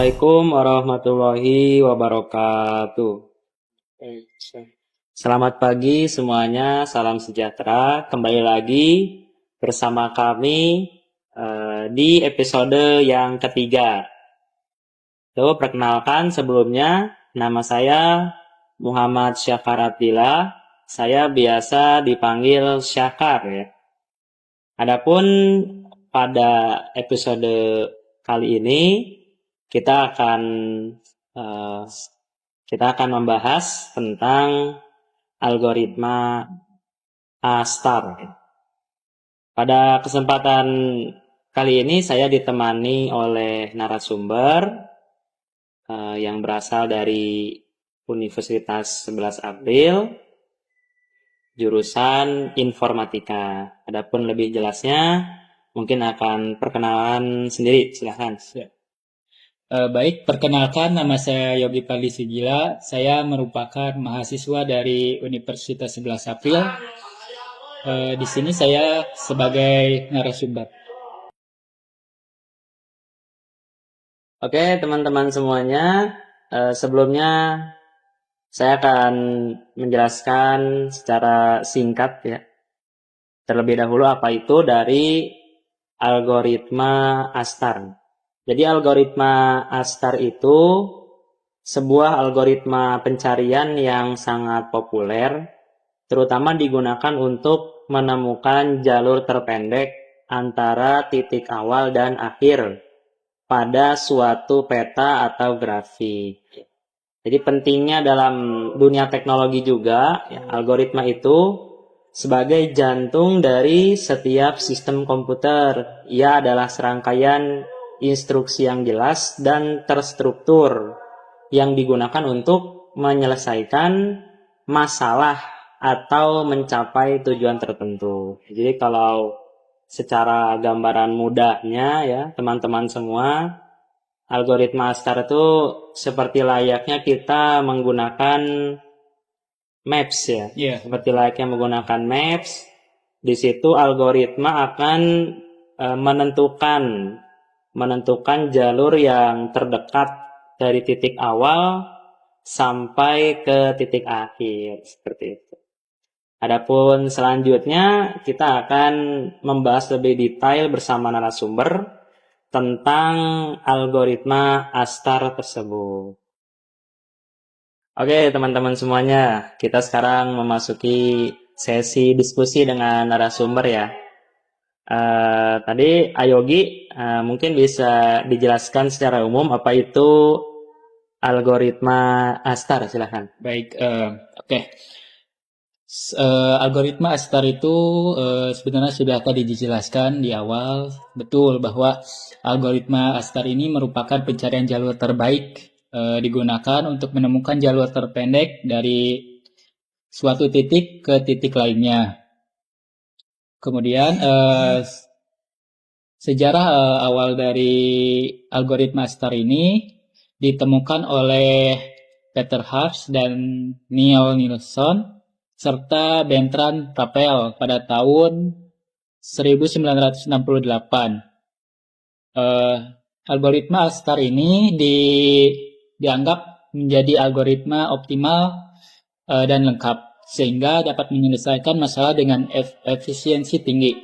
Assalamualaikum warahmatullahi wabarakatuh. Selamat pagi semuanya, salam sejahtera. Kembali lagi bersama kami di episode yang ketiga. Perkenalkan sebelumnya, nama saya Muhammad Syakar Abdillah. Saya biasa dipanggil Syakar ya. Adapun pada episode kali ini kita akan membahas tentang algoritma A-star. Pada kesempatan kali ini saya ditemani oleh narasumber yang berasal dari Universitas 11 April, jurusan informatika. Adapun lebih jelasnya mungkin akan perkenalan sendiri, silahkan. Baik, perkenalkan nama saya Yogi Pali Sugila. Saya merupakan mahasiswa dari Universitas 11 April. Di sini saya sebagai narasumber. Oke, teman-teman semuanya, sebelumnya saya akan menjelaskan secara singkat ya. Terlebih dahulu apa itu dari algoritma A-star. Jadi algoritma A-star itu sebuah algoritma pencarian yang sangat populer, terutama digunakan untuk menemukan jalur terpendek antara titik awal dan akhir pada suatu peta atau grafik. Jadi pentingnya dalam dunia teknologi juga, ya, algoritma itu sebagai jantung dari setiap sistem komputer. Ia adalah serangkaian instruksi yang jelas dan terstruktur yang digunakan untuk menyelesaikan masalah atau mencapai tujuan tertentu. Jadi kalau secara gambaran mudahnya ya teman-teman semua, algoritma A-star itu seperti layaknya kita menggunakan maps ya. Yeah. Seperti layaknya menggunakan maps, di situ algoritma akan menentukan jalur yang terdekat dari titik awal sampai ke titik akhir, seperti itu. Adapun selanjutnya kita akan membahas lebih detail bersama narasumber tentang algoritma A-star tersebut. Oke teman-teman semuanya, kita sekarang memasuki sesi diskusi dengan narasumber ya. Tadi Ayogi mungkin bisa dijelaskan secara umum apa itu algoritma A-star, silahkan. Baik, oke. Algoritma A-star itu sebenarnya sudah tadi dijelaskan di awal, betul bahwa algoritma A-star ini merupakan pencarian jalur terbaik digunakan untuk menemukan jalur terpendek dari suatu titik ke titik lainnya. Kemudian sejarah awal dari algoritma A-star ini ditemukan oleh Peter Harsh dan Neil Nilsson serta Bertrand Russell pada tahun 1968. Algoritma A-star ini dianggap menjadi algoritma optimal dan lengkap, sehingga dapat menyelesaikan masalah dengan efisiensi tinggi.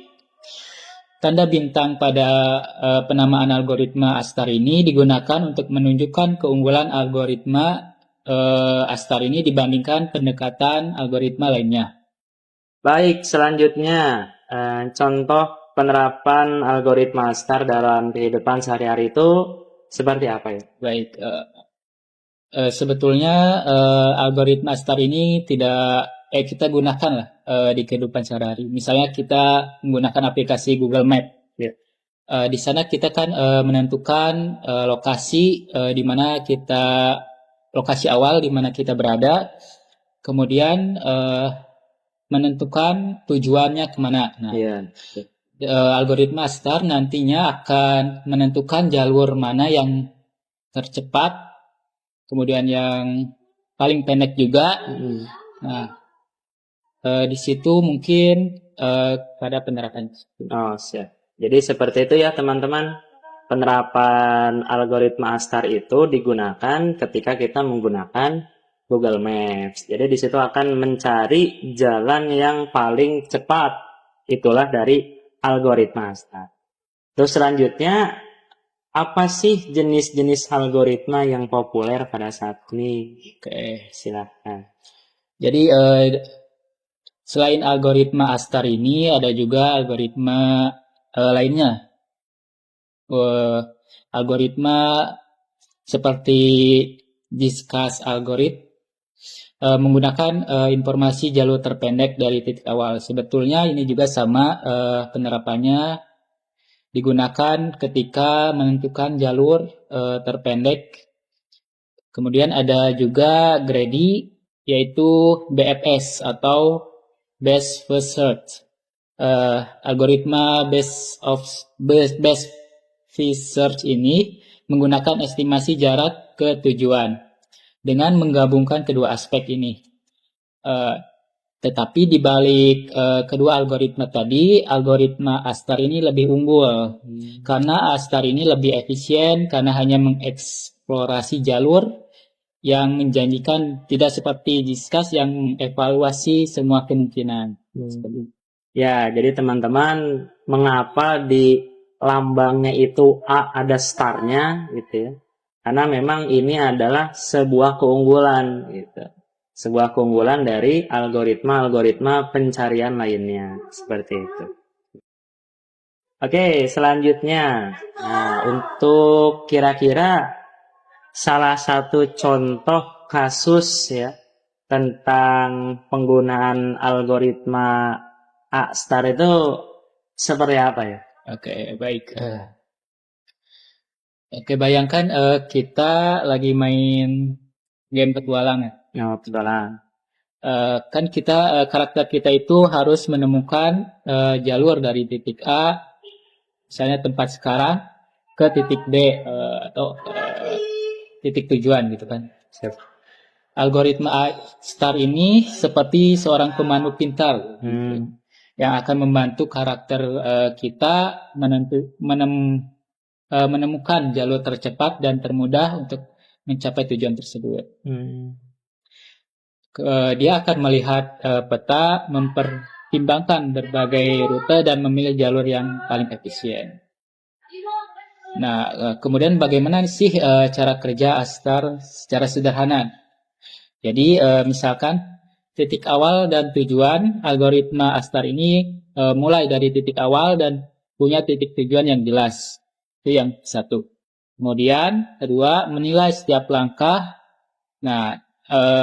Tanda bintang pada penamaan algoritma A-star ini digunakan untuk menunjukkan keunggulan algoritma A-star ini dibandingkan pendekatan algoritma lainnya. Baik, selanjutnya contoh penerapan algoritma A-star dalam kehidupan sehari-hari itu seperti apa ya? Baik, sebetulnya algoritma A-star ini tidak kita gunakan lah di kehidupan sehari-hari. Misalnya kita menggunakan aplikasi Google Map. Ya. Di sana kita kan menentukan lokasi di mana lokasi awal di mana kita berada, kemudian menentukan tujuannya kemana. Nah, algoritma A-star nantinya akan menentukan jalur mana yang tercepat, kemudian yang paling pendek juga. Nah, di situ mungkin pada penerapan. Oh, siap. Jadi seperti itu ya teman-teman. penerapan algoritma Astar itu digunakan ketika kita menggunakan Google Maps. Jadi di situ akan mencari jalan yang paling cepat. Itulah dari algoritma Astar. Terus selanjutnya, apa sih jenis-jenis algoritma yang populer pada saat ini? Oke. Silakan. Jadi selain algoritma Astar ini ada juga algoritma lainnya. Algoritma seperti Discuss algorithm menggunakan informasi jalur terpendek dari titik awal. Sebetulnya ini juga sama penerapannya digunakan ketika menentukan jalur terpendek. Kemudian ada juga Grady, yaitu BFS atau Best First Search. Algoritma Best First Search ini menggunakan estimasi jarak ke tujuan dengan menggabungkan kedua aspek ini. Tetapi di balik kedua algoritma tadi, algoritma Astar ini lebih unggul. Karena Astar ini lebih efisien karena hanya mengeksplorasi jalur yang menjanjikan, tidak seperti Discuss yang mengevaluasi semua kemungkinan. Ya, jadi teman-teman, mengapa di lambangnya itu A ada starnya gitu ya? Karena memang ini adalah sebuah keunggulan gitu. Sebuah keunggulan dari algoritma-algoritma pencarian lainnya, seperti itu. Oke, selanjutnya. Nah, untuk kira-kira salah satu contoh kasus ya tentang penggunaan algoritma A-star itu seperti apa ya? Oke, baik. Oke, bayangkan kita lagi main game petualangan. Oh, petualang. Kan kita karakter kita itu harus menemukan jalur dari titik A, misalnya tempat sekarang, ke titik B atau titik tujuan gitu kan. Siap. Algoritma A-star ini seperti seorang pemandu pintar yang akan membantu karakter kita menemukan jalur tercepat dan termudah untuk mencapai tujuan tersebut. Dia akan melihat peta, mempertimbangkan berbagai rute dan memilih jalur yang paling efisien. Nah, kemudian bagaimana sih cara kerja Astar secara sederhana? Jadi misalkan titik awal dan tujuan, algoritma Astar ini mulai dari titik awal dan punya titik tujuan yang jelas. Itu yang satu. Kemudian kedua, menilai setiap langkah. Nah,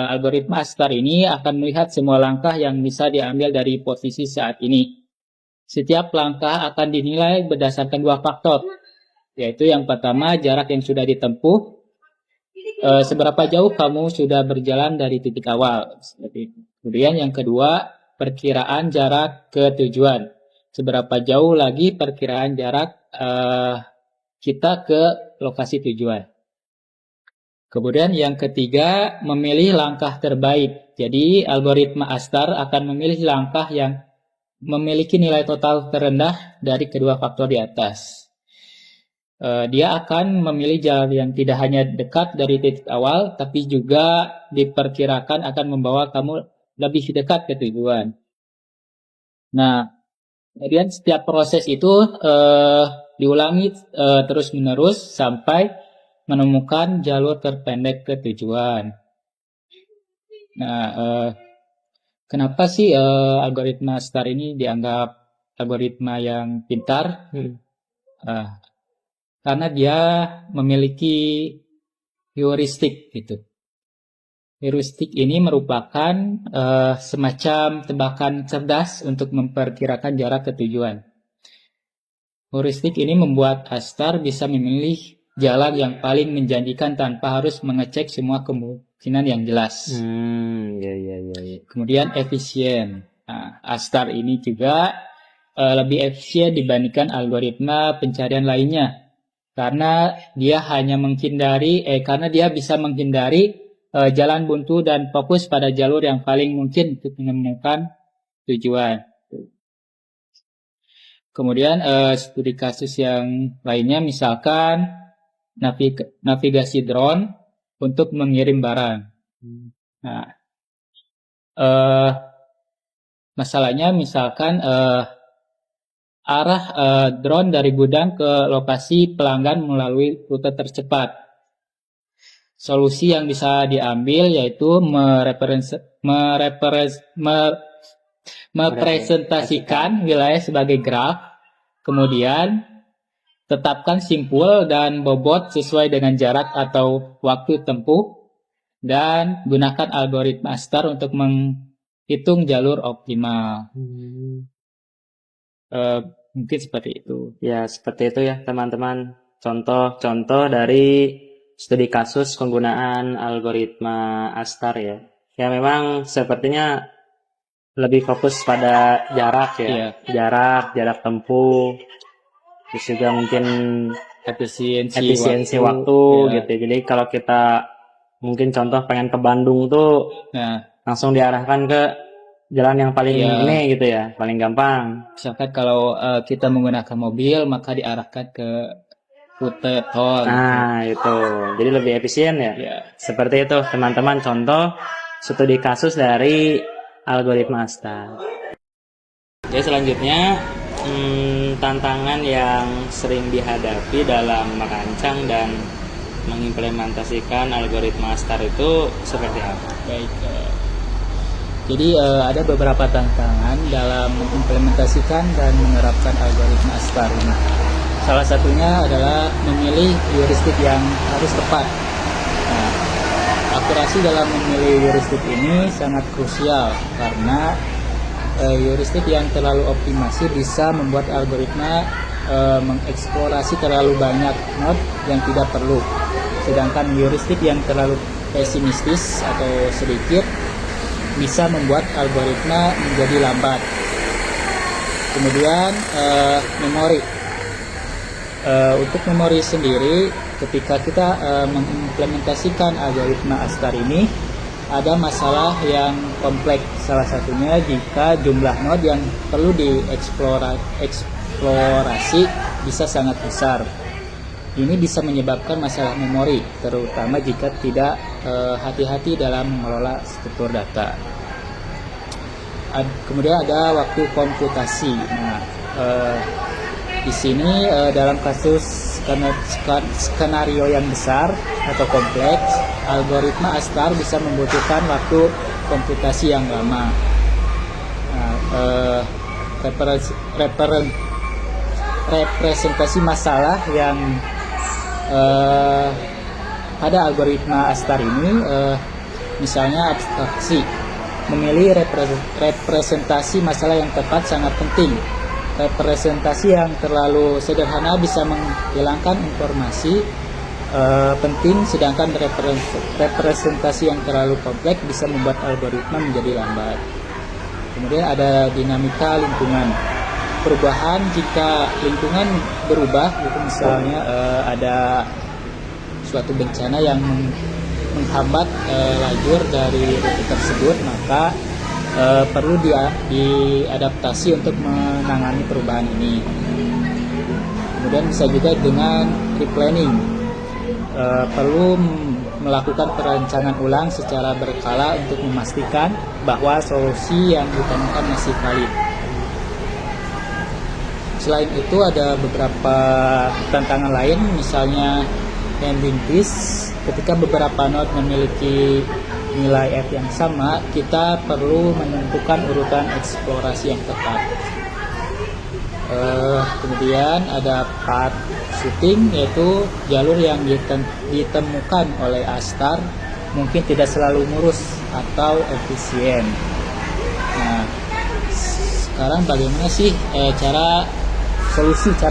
algoritma Astar ini akan melihat semua langkah yang bisa diambil dari posisi saat ini. Setiap langkah akan dinilai berdasarkan dua faktor, yaitu yang pertama jarak yang sudah ditempuh, seberapa jauh kamu sudah berjalan dari titik awal. Kemudian yang kedua, perkiraan jarak ke tujuan. Seberapa jauh lagi perkiraan jarak kita ke lokasi tujuan. Kemudian yang ketiga, memilih langkah terbaik. Jadi algoritma Astar akan memilih langkah yang memiliki nilai total terendah dari kedua faktor di atas. Dia akan memilih jalan yang tidak hanya dekat dari titik awal, tapi juga diperkirakan akan membawa kamu lebih dekat ke tujuan. Nah, kemudian setiap proses itu diulangi terus-menerus sampai menemukan jalur terpendek ke tujuan. Nah, kenapa sih algoritma Astar ini dianggap algoritma yang pintar? Karena dia memiliki heuristik gitu. Heuristik ini merupakan semacam tebakan cerdas untuk memperkirakan jarak ke tujuan. Heuristik ini membuat Astar bisa memilih jalan yang paling menjanjikan tanpa harus mengecek semua kemungkinan yang jelas. Ya. Kemudian efisien. Nah, Astar ini juga lebih efisien dibandingkan algoritma pencarian lainnya. Karena dia bisa menghindari jalan buntu dan fokus pada jalur yang paling mungkin untuk menemukan tujuan. Kemudian studi kasus yang lainnya misalkan navigasi drone untuk mengirim barang. Nah, masalahnya misalkan arah drone dari gudang ke lokasi pelanggan melalui rute tercepat. Solusi yang bisa diambil yaitu merepresentasikan wilayah sebagai graf, kemudian tetapkan simpul dan bobot sesuai dengan jarak atau waktu tempuh, dan gunakan algoritma ASTAR untuk menghitung jalur optimal. Mungkin seperti itu. Ya, seperti itu ya teman-teman. Contoh-contoh dari studi kasus penggunaan algoritma ASTAR ya. Ya memang sepertinya lebih fokus pada jarak ya. Jarak tempuh. Terus juga mungkin efisiensi waktu gitu. Jadi kalau kita mungkin contoh pengen ke Bandung tuh langsung diarahkan ke jalan yang paling ini gitu ya, paling gampang. Misalkan kalau kita menggunakan mobil maka diarahkan ke rute tol. Nah itu, jadi lebih efisien ya. Seperti itu teman-teman, contoh studi kasus dari algoritma ASTAR. Oke, selanjutnya tantangan yang sering dihadapi dalam merancang dan mengimplementasikan algoritma ASTAR itu seperti apa? Baik, jadi ada beberapa tantangan dalam mengimplementasikan dan menerapkan algoritma ASTAR ini. Salah satunya adalah memilih heuristik yang harus tepat. Nah, akurasi dalam memilih heuristik ini sangat krusial karena heuristik yang terlalu optimasi bisa membuat algoritma mengeksplorasi terlalu banyak node yang tidak perlu. Sedangkan heuristik yang terlalu pesimistis atau sedikit bisa membuat algoritma menjadi lambat. Kemudian memori. Untuk memori sendiri, ketika kita mengimplementasikan algoritma ASTAR ini, ada masalah yang kompleks. Salah satunya jika jumlah node yang perlu dieksplorasi bisa sangat besar. Ini bisa menyebabkan masalah memori, terutama jika tidak hati-hati dalam mengelola struktur data. Kemudian ada waktu komputasi. Nah, di sini dalam kasus skenario yang besar atau kompleks, algoritma ASTAR bisa membutuhkan waktu komputasi yang lama. Nah, representasi masalah yang pada algoritma ASTAR ini misalnya abstraksi. Memilih representasi masalah yang tepat sangat penting. Representasi yang terlalu sederhana bisa menghilangkan informasi penting, sedangkan representasi yang terlalu kompleks bisa membuat algoritma menjadi lambat. Kemudian ada dinamika lingkungan. Perubahan jika lingkungan berubah, gitu misalnya ada suatu bencana yang menghambat lajur dari rute tersebut, maka perlu diadaptasi untuk menangani perubahan ini. Kemudian bisa juga dengan replanning, perlu melakukan perencanaan ulang secara berkala untuk memastikan bahwa solusi yang ditemukan masih valid. Selain itu ada beberapa tantangan lain, misalnya ending list. Ketika beberapa node memiliki nilai F yang sama, kita perlu menentukan urutan eksplorasi yang tepat. Kemudian ada path shooting, yaitu jalur yang ditemukan oleh ASTAR mungkin tidak selalu lurus atau efisien. Nah, sekarang bagaimana sih cara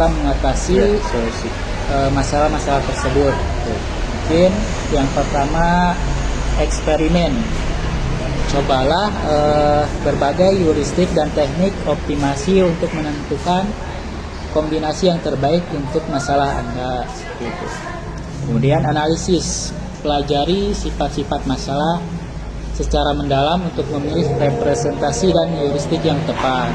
mengatasi masalah-masalah tersebut? Mungkin yang pertama, eksperimen. Cobalah berbagai heuristik dan teknik optimasi untuk menentukan kombinasi yang terbaik untuk masalah Anda. Kemudian analisis. Pelajari sifat-sifat masalah secara mendalam untuk memilih representasi dan heuristik yang tepat.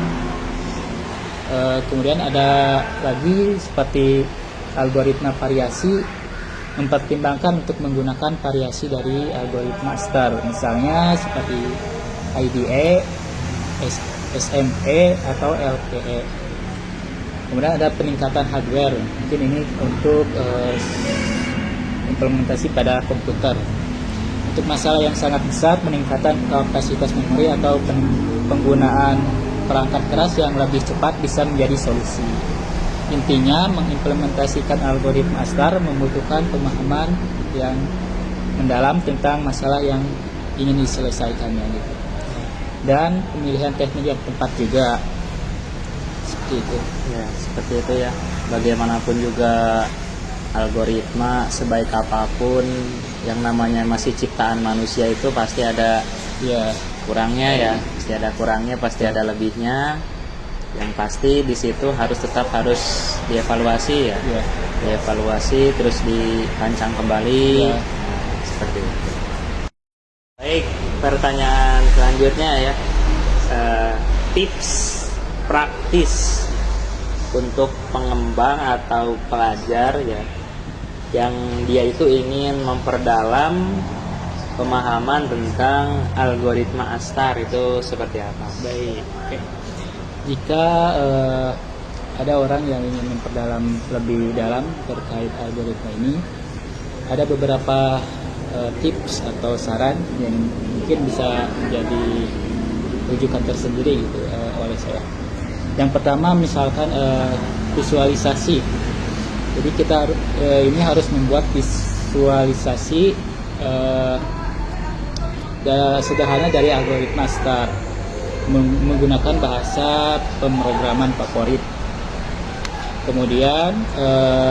Kemudian ada lagi seperti algoritma variasi, mempertimbangkan untuk menggunakan variasi dari algoritma STAR, misalnya seperti IDE, SME atau LPE. Kemudian ada peningkatan hardware, mungkin ini untuk implementasi pada komputer. Untuk masalah yang sangat besar, peningkatan kapasitas memori atau penggunaan perangkat keras yang lebih cepat bisa menjadi solusi. Intinya, mengimplementasikan algoritma STAR membutuhkan pemahaman yang mendalam tentang masalah yang ingin diselesaikannya gitu. Dan pemilihan teknik yang tepat juga. Seperti itu. Ya, seperti itu ya. Bagaimanapun juga algoritma sebaik apapun yang namanya masih ciptaan manusia itu pasti ada kurangnya ya, pasti ada kurangnya, pasti ada lebihnya. Yang pasti di situ harus dievaluasi ya. Dievaluasi terus dirancang kembali. Nah, seperti itu. Baik, pertanyaan selanjutnya ya. Tips praktis untuk pengembang atau pelajar ya yang dia itu ingin memperdalam pemahaman tentang algoritma STAR itu seperti apa? Baik. Jika ada orang yang ingin memperdalam lebih dalam terkait algoritma ini, ada beberapa tips atau saran yang mungkin bisa menjadi rujukan tersendiri gitu oleh saya. Yang pertama misalkan visualisasi. Jadi kita ini harus membuat visualisasi sederhana dari algoritma STAR menggunakan bahasa pemrograman favorit. Kemudian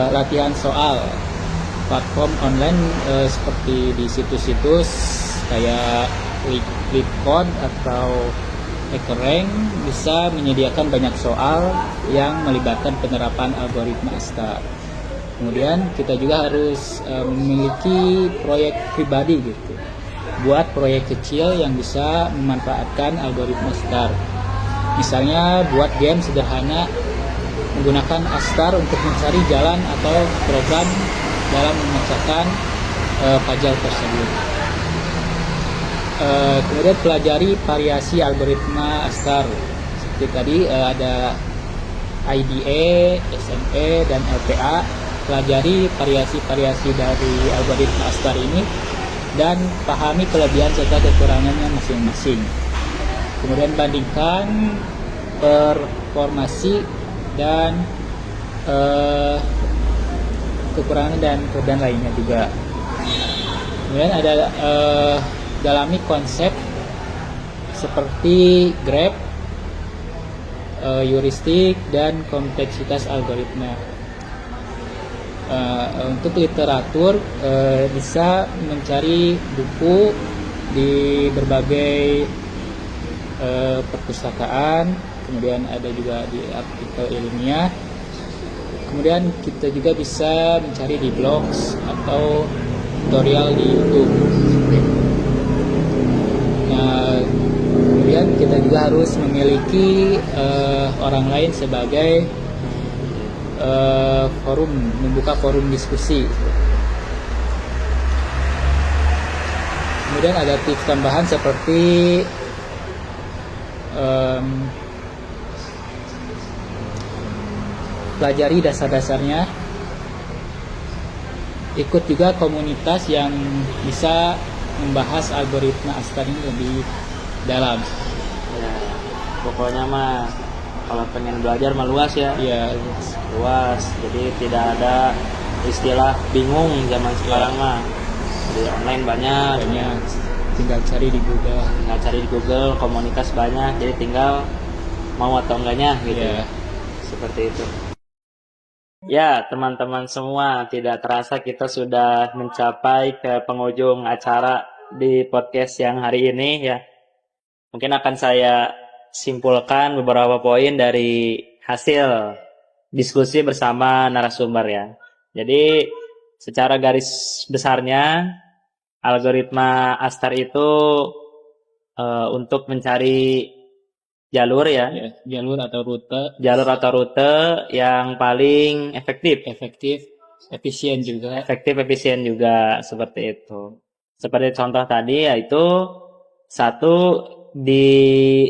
latihan soal platform online seperti di situs-situs kayak LeetCode atau HackerRank bisa menyediakan banyak soal yang melibatkan penerapan algoritma STAR. Kemudian kita juga harus memiliki proyek pribadi gitu. Buat proyek kecil yang bisa memanfaatkan algoritma STAR. Misalnya buat game sederhana menggunakan STAR untuk mencari jalan atau program dalam memecahkan puzzle tersebut. Kemudian pelajari variasi algoritma STAR. Seperti tadi ada IDE, SME, dan LPA. Pelajari variasi-variasi dari algoritma STAR ini dan pahami kelebihan serta kekurangannya masing-masing. Kemudian bandingkan performasi dan kekurangan dan kelebihan lainnya juga. Kemudian ada dalami konsep seperti graph, heuristik, dan kompleksitas algoritma. Untuk literatur bisa mencari buku di berbagai perpustakaan, kemudian ada juga di artikel ilmiah. Kemudian kita juga bisa mencari di blogs atau tutorial di YouTube. Nah, kemudian kita juga harus memiliki orang lain sebagai forum, membuka forum diskusi. Kemudian ada tips tambahan seperti pelajari dasar-dasarnya, ikut juga komunitas yang bisa membahas algoritma STAR ini lebih dalam. Ya, pokoknya mah kalau pengen belajar mah luas ya. Iya, luas. Jadi tidak ada istilah bingung zaman sekarang mah. Di online banyak. Tinggal cari di Google. Tinggal cari di Google, komunitas banyak. Jadi tinggal mau atau enggaknya gitu. Iya. Seperti itu. Ya, teman-teman semua, tidak terasa kita sudah mencapai ke penghujung acara di podcast yang hari ini ya. Mungkin akan saya simpulkan beberapa poin dari hasil diskusi bersama narasumber ya. Jadi secara garis besarnya algoritma STAR itu untuk mencari jalur ya, ya, jalur atau rute jalur atau rute yang paling efektif, efektif, efisien juga. efisien juga seperti itu. Seperti contoh tadi yaitu satu di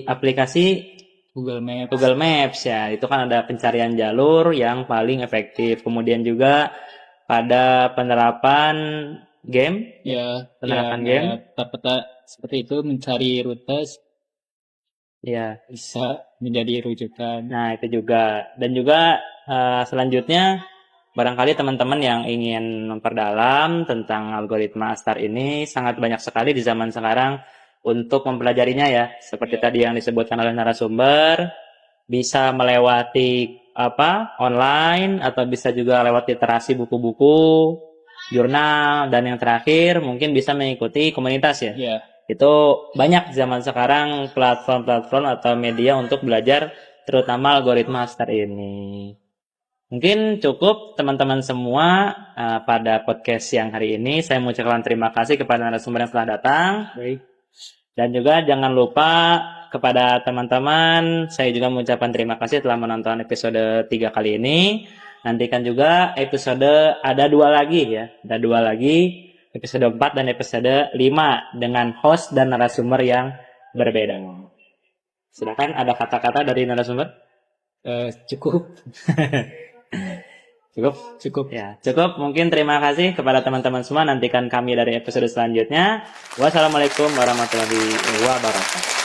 aplikasi Google Maps ya, itu kan ada pencarian jalur yang paling efektif. Kemudian juga pada penerapan game, ya, penerapan yang game, peta seperti itu mencari rute ya. bisa menjadi rujukan. Nah, itu juga. Dan juga selanjutnya barangkali teman-teman yang ingin memperdalam tentang algoritma Astar ini sangat banyak sekali di zaman sekarang untuk mempelajarinya ya. Seperti tadi yang disebutkan oleh narasumber, bisa melewati online atau bisa juga lewat literasi buku-buku, jurnal, dan yang terakhir mungkin bisa mengikuti komunitas ya. Ya, Itu banyak zaman sekarang platform-platform atau media untuk belajar terutama algoritma Astar ini. Mungkin cukup teman-teman semua pada podcast siang hari ini. Saya mengucapkan terima kasih kepada narasumber yang telah datang. baik. Dan juga jangan lupa kepada teman-teman, saya juga mengucapkan terima kasih telah menonton episode 3 kali ini. Nantikan juga episode ada 2 lagi ya. Ada 2 lagi, episode 4 dan episode 5 dengan host dan narasumber yang berbeda. Silakan ada kata-kata dari narasumber? Cukup. Cukup? Cukup. Ya, cukup. Mungkin terima kasih kepada teman-teman semua. Nantikan kami dari episode selanjutnya. Wassalamualaikum warahmatullahi wabarakatuh.